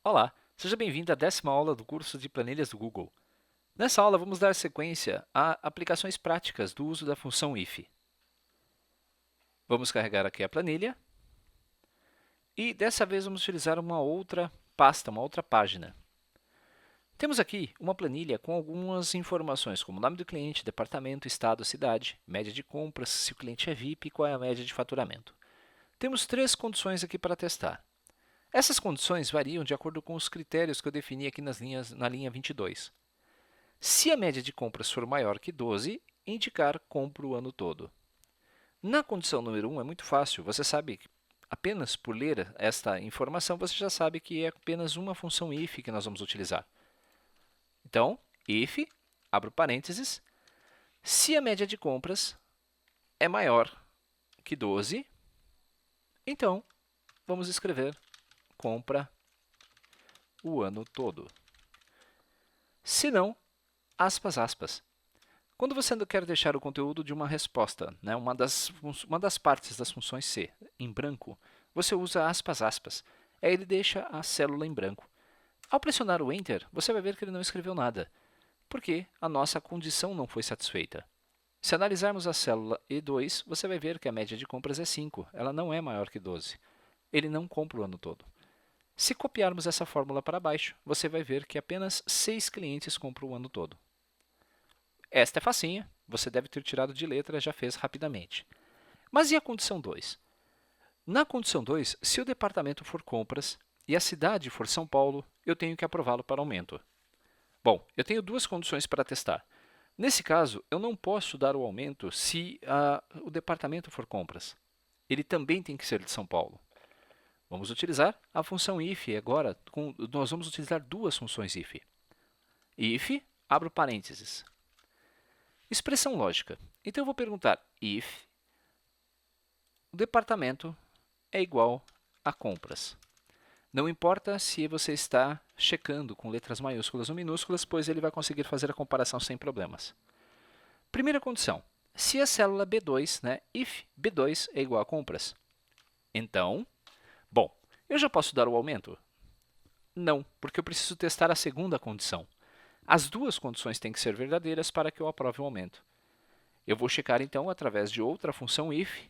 Olá, seja bem-vindo à 10ª aula do curso de planilhas do Google. Nessa aula, vamos dar sequência a aplicações práticas do uso da função if. Vamos carregar aqui a planilha e dessa vez vamos utilizar uma outra pasta, uma outra página. Temos aqui uma planilha com algumas informações, como nome do cliente, departamento, estado, cidade, média de compras, se o cliente é VIP e qual é a média de faturamento. Temos três condições aqui para testar. Essas condições variam de acordo com os critérios que eu defini aqui na linha 22. Se a média de compras for maior que 12, indicar compra o ano todo. Na condição número 1 é muito fácil, você sabe que apenas por ler esta informação, você já sabe que é apenas uma função if que nós vamos utilizar. Então, if, abro parênteses, se a média de compras é maior que 12, então vamos escrever compra o ano todo. Se não, aspas, aspas. Quando você quer deixar o conteúdo de uma resposta, uma das partes das funções C, em branco, você usa aspas, aspas. Aí ele deixa a célula em branco. Ao pressionar o Enter, você vai ver que ele não escreveu nada, porque a nossa condição não foi satisfeita. Se analisarmos a célula E2, você vai ver que a média de compras é 5, ela não é maior que 12. Ele não compra o ano todo. Se copiarmos essa fórmula para baixo, você vai ver que apenas 6 clientes compram o ano todo. Esta é facinha, você deve ter tirado de letra, já fez rapidamente. Mas e a condição 2? Na condição 2, se o departamento for compras e a cidade for São Paulo, eu tenho que aprová-lo para aumento. Bom, eu tenho duas condições para testar. Nesse caso, eu não posso dar o aumento se o departamento for compras. Ele também tem que ser de São Paulo. Vamos utilizar a função if agora. Nós vamos utilizar duas funções if. If, abro parênteses. Expressão lógica. Então eu vou perguntar if o departamento é igual a compras. Não importa se você está checando com letras maiúsculas ou minúsculas, pois ele vai conseguir fazer a comparação sem problemas. Primeira condição. Se a célula B2, if B2 é igual a compras. Então, bom, eu já posso dar o aumento? Não, porque eu preciso testar a segunda condição. As duas condições têm que ser verdadeiras para que eu aprove o aumento. Eu vou checar então, através de outra função if,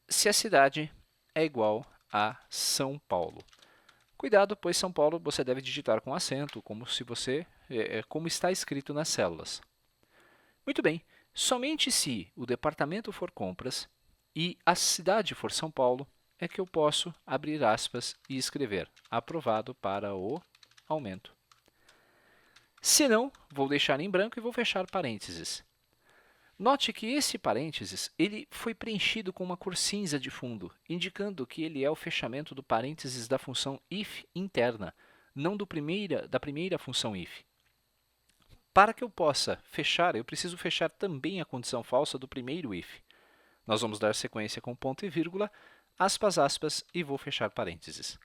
se a cidade é igual a São Paulo. Cuidado, pois São Paulo você deve digitar com acento, como está escrito nas células. Muito bem, somente se o departamento for compras e a cidade for São Paulo, é que eu posso abrir aspas e escrever aprovado para o aumento. Se não, vou deixar em branco e vou fechar parênteses. Note que esse parênteses ele foi preenchido com uma cor cinza de fundo, indicando que ele é o fechamento do parênteses da função if interna, não da primeira função if. Para que eu possa fechar, eu preciso fechar também a condição falsa do primeiro if. Nós vamos dar sequência com ponto e vírgula, aspas, aspas, e vou fechar parênteses.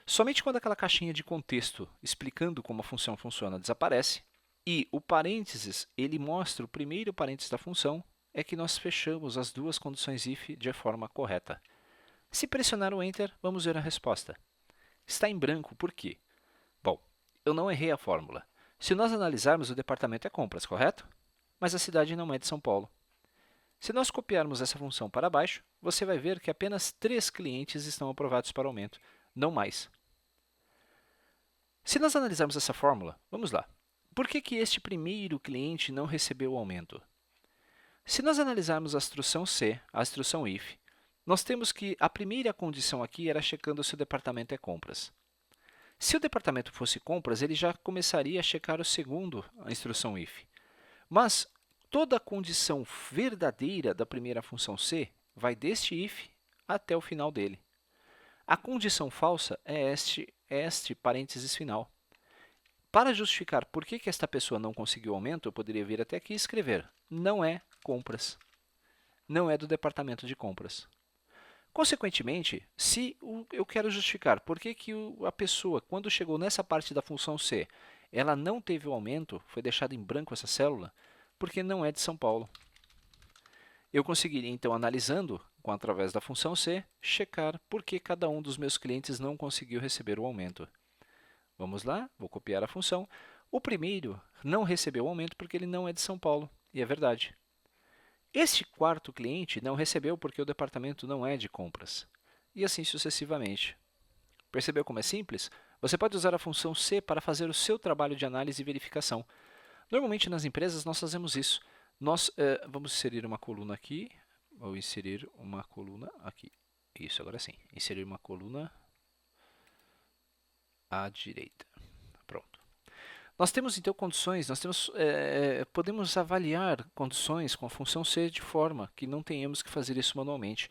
Somente quando aquela caixinha de contexto explicando como a função funciona desaparece, e o parênteses ele mostra o primeiro parênteses da função, é que nós fechamos as duas condições if de forma correta. Se pressionar o Enter, vamos ver a resposta. Está em branco por quê? Bom, eu não errei a fórmula. Se nós analisarmos, o departamento é compras, correto? Mas a cidade não é de São Paulo. Se nós copiarmos essa função para baixo, você vai ver que apenas 3 clientes estão aprovados para aumento, não mais. Se nós analisarmos essa fórmula, vamos lá. Por que este primeiro cliente não recebeu o aumento? Se nós analisarmos a instrução C, a instrução if, nós temos que a primeira condição aqui era checando se o departamento é compras. Se o departamento fosse compras, ele já começaria a checar o segundo, a instrução if. Mas toda a condição verdadeira da primeira função C vai deste if até o final dele. A condição falsa é este parênteses final. Para justificar por que esta pessoa não conseguiu aumento, eu poderia vir até aqui e escrever não é compras. Não é do departamento de compras. Consequentemente, se eu quero justificar por que a pessoa, quando chegou nessa parte da função C, ela não teve o aumento, foi deixada em branco essa célula, porque não é de São Paulo. Eu conseguiria, então, analisando com através da função C, checar por que cada um dos meus clientes não conseguiu receber o aumento. Vamos lá, vou copiar a função. O primeiro não recebeu o aumento porque ele não é de São Paulo, e é verdade. Este quarto cliente não recebeu porque o departamento não é de compras, e assim sucessivamente. Percebeu como é simples? Você pode usar a função C para fazer o seu trabalho de análise e verificação. Normalmente nas empresas nós fazemos isso. Nós vamos inserir uma coluna aqui, ou inserir uma coluna aqui. Isso, agora sim. Inserir uma coluna à direita. Pronto. Nós temos então condições, podemos avaliar condições com a função C de forma que não tenhamos que fazer isso manualmente.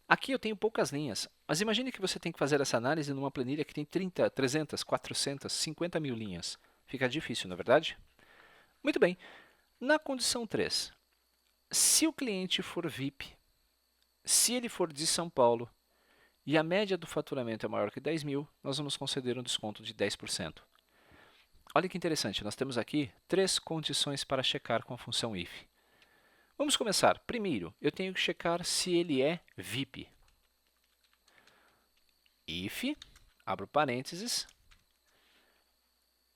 Aqui eu tenho poucas linhas, mas imagine que você tem que fazer essa análise numa planilha que tem 30, 300, 400, 50 mil linhas. Fica difícil, não é verdade? Muito bem. Na condição 3, se o cliente for VIP, se ele for de São Paulo e a média do faturamento é maior que 10 mil, nós vamos conceder um desconto de 10%. Olha que interessante, nós temos aqui 3 condições para checar com a função if. Vamos começar. Primeiro, eu tenho que checar se ele é VIP. If, abro parênteses,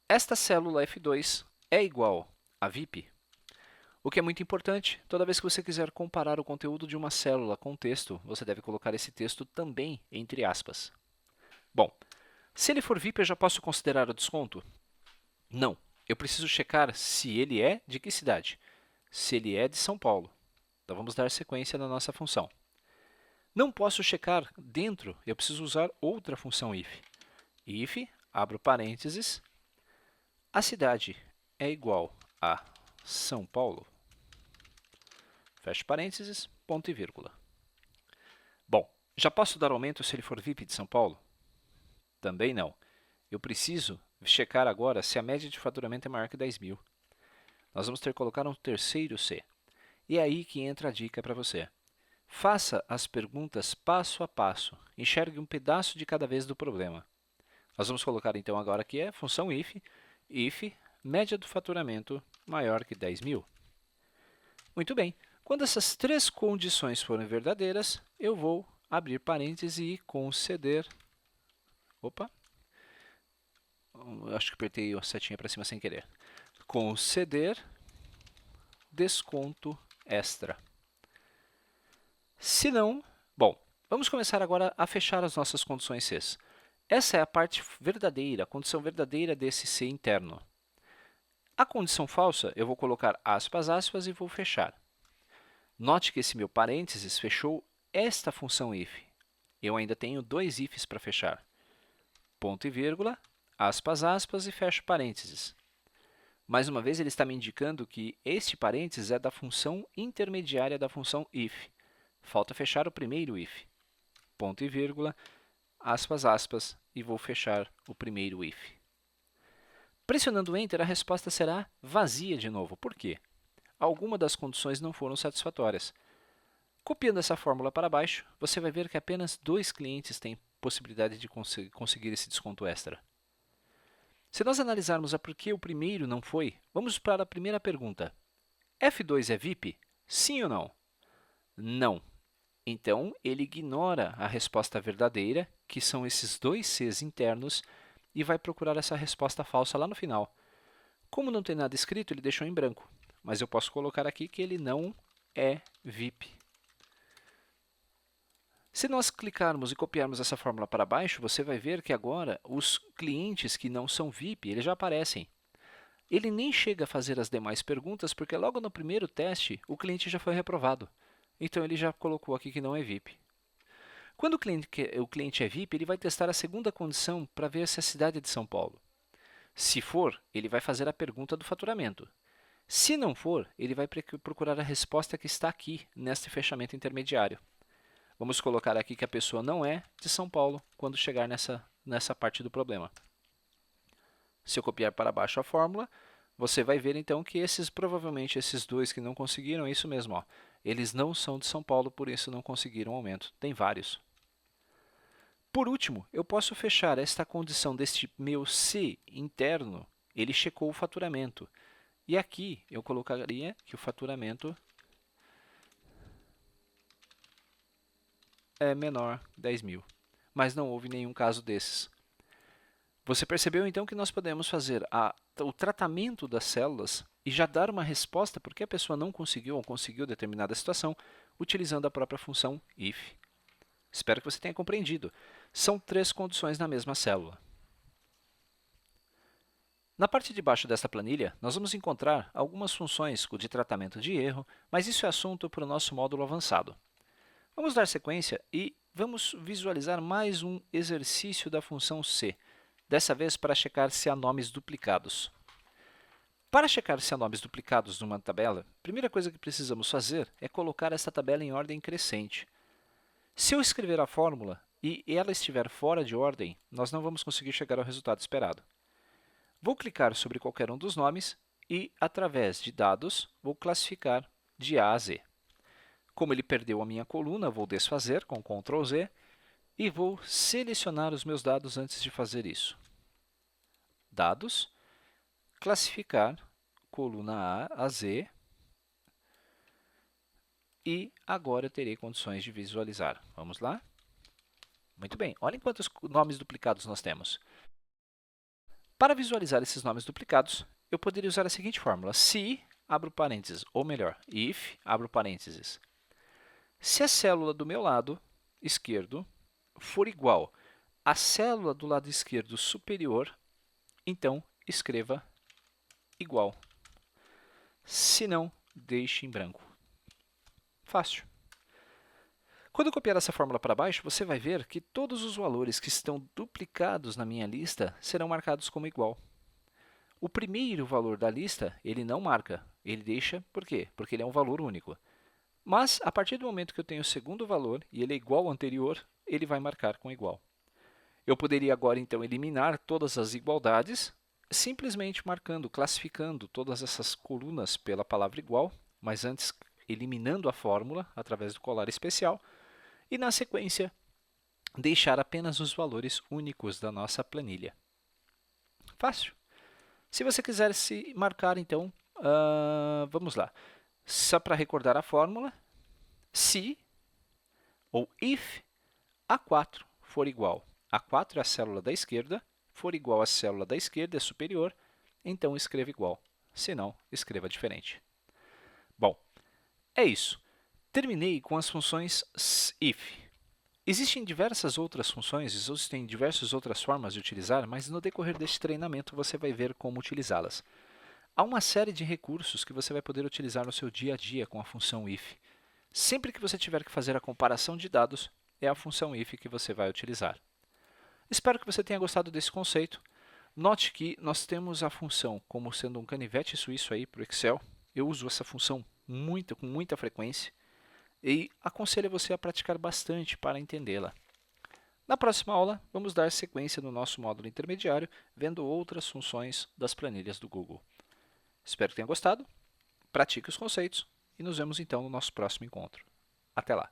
esta célula F2 é igual a VIP. O que é muito importante, toda vez que você quiser comparar o conteúdo de uma célula com texto, você deve colocar esse texto também entre aspas. Bom, se ele for VIP, eu já posso considerar o desconto? Não. Eu preciso checar se ele é de que cidade? Se ele é de São Paulo. Então, vamos dar sequência na nossa função. Não posso checar dentro, eu preciso usar outra função if. If, abro parênteses, a cidade é igual a São Paulo. Fecho parênteses, ponto e vírgula. Bom, já posso dar aumento se ele for VIP de São Paulo? Também não. Eu preciso checar agora se a média de faturamento é maior que 10 mil. Nós vamos ter que colocar um terceiro C. E é aí que entra a dica para você. Faça as perguntas passo a passo. Enxergue um pedaço de cada vez do problema. Nós vamos colocar então agora aqui a função if, média do faturamento maior que 10 mil. Muito bem. Quando essas 3 condições forem verdadeiras, eu vou abrir parênteses e conceder. Opa! Acho que apertei a setinha para cima sem querer. Conceder desconto extra. Se não, bom, vamos começar agora a fechar as nossas condições C. Essa é a parte verdadeira, a condição verdadeira desse C interno. A condição falsa, eu vou colocar aspas, aspas e vou fechar. Note que esse meu parênteses fechou esta função if. Eu ainda tenho 2 ifs para fechar. Ponto e vírgula, aspas, aspas e fecho parênteses. Mais uma vez, ele está me indicando que este parênteses é da função intermediária da função if. Falta fechar o primeiro if. Ponto e vírgula, aspas, aspas, e vou fechar o primeiro if. Pressionando Enter, a resposta será vazia de novo. Por quê? Alguma das condições não foram satisfatórias. Copiando essa fórmula para baixo, você vai ver que apenas 2 clientes têm possibilidade de conseguir esse desconto extra. Se nós analisarmos a por que o primeiro não foi, vamos para a primeira pergunta. F2 é VIP? Sim ou não? Não. Então, ele ignora a resposta verdadeira, que são esses 2 Cs internos, e vai procurar essa resposta falsa lá no final. Como não tem nada escrito, ele deixou em branco, mas eu posso colocar aqui que ele não é VIP. Se nós clicarmos e copiarmos essa fórmula para baixo, você vai ver que agora os clientes que não são VIP, eles já aparecem. Ele nem chega a fazer as demais perguntas, porque logo no primeiro teste, o cliente já foi reprovado. Então, ele já colocou aqui que não é VIP. Quando o cliente é VIP, ele vai testar a segunda condição para ver se a cidade é de São Paulo. Se for, ele vai fazer a pergunta do faturamento. Se não for, ele vai procurar a resposta que está aqui, neste fechamento intermediário. Vamos colocar aqui que a pessoa não é de São Paulo quando chegar nessa parte do problema. Se eu copiar para baixo a fórmula, você vai ver então que provavelmente esses 2 que não conseguiram, é isso mesmo, ó, eles não são de São Paulo, por isso não conseguiram aumento. Tem vários. Por último, eu posso fechar esta condição deste meu C interno, ele checou o faturamento. E aqui eu colocaria que o faturamento é menor 10.000, mas não houve nenhum caso desses. Você percebeu então que nós podemos fazer o tratamento das células e já dar uma resposta porque a pessoa não conseguiu ou conseguiu determinada situação utilizando a própria função if. Espero que você tenha compreendido. São 3 condições na mesma célula. Na parte de baixo desta planilha, nós vamos encontrar algumas funções de tratamento de erro, mas isso é assunto para o nosso módulo avançado. Vamos dar sequência e vamos visualizar mais um exercício da função C, dessa vez para checar se há nomes duplicados. Para checar se há nomes duplicados numa tabela, a primeira coisa que precisamos fazer é colocar essa tabela em ordem crescente. Se eu escrever a fórmula e ela estiver fora de ordem, nós não vamos conseguir chegar ao resultado esperado. Vou clicar sobre qualquer um dos nomes e, através de dados, vou classificar de A a Z. Como ele perdeu a minha coluna, vou desfazer com Ctrl Z e vou selecionar os meus dados antes de fazer isso. Dados, classificar, coluna A a Z, e agora eu terei condições de visualizar. Vamos lá? Muito bem, olhem quantos nomes duplicados nós temos. Para visualizar esses nomes duplicados, eu poderia usar a seguinte fórmula: se, abro parênteses, ou melhor, if, abro parênteses. Se a célula do meu lado esquerdo for igual à célula do lado esquerdo superior, então escreva igual. Se não, deixe em branco. Fácil. Quando eu copiar essa fórmula para baixo, você vai ver que todos os valores que estão duplicados na minha lista serão marcados como igual. O primeiro valor da lista, ele não marca, ele deixa, por quê? Porque ele é um valor único. Mas, a partir do momento que eu tenho o segundo valor, e ele é igual ao anterior, ele vai marcar com igual. Eu poderia agora, então, eliminar todas as igualdades, simplesmente marcando, classificando todas essas colunas pela palavra igual, mas antes eliminando a fórmula através do colar especial, e, na sequência, deixar apenas os valores únicos da nossa planilha. Fácil. Se você quiser se marcar, então, vamos lá. Só para recordar a fórmula, se ou if A4 for igual, A4 é a célula da esquerda, for igual à célula da esquerda, é superior, então escreva igual. Se não, escreva diferente. Bom, é isso. Terminei com as funções if. Existem diversas outras funções, existem diversas outras formas de utilizar, mas no decorrer deste treinamento você vai ver como utilizá-las. Há uma série de recursos que você vai poder utilizar no seu dia a dia com a função if. Sempre que você tiver que fazer a comparação de dados, é a função if que você vai utilizar. Espero que você tenha gostado desse conceito. Note que nós temos a função como sendo um canivete suíço aí para o Excel. Eu uso essa função com muita frequência e aconselho você a praticar bastante para entendê-la. Na próxima aula, vamos dar sequência no nosso módulo intermediário, vendo outras funções das planilhas do Google. Espero que tenha gostado, pratique os conceitos e nos vemos então no nosso próximo encontro. Até lá!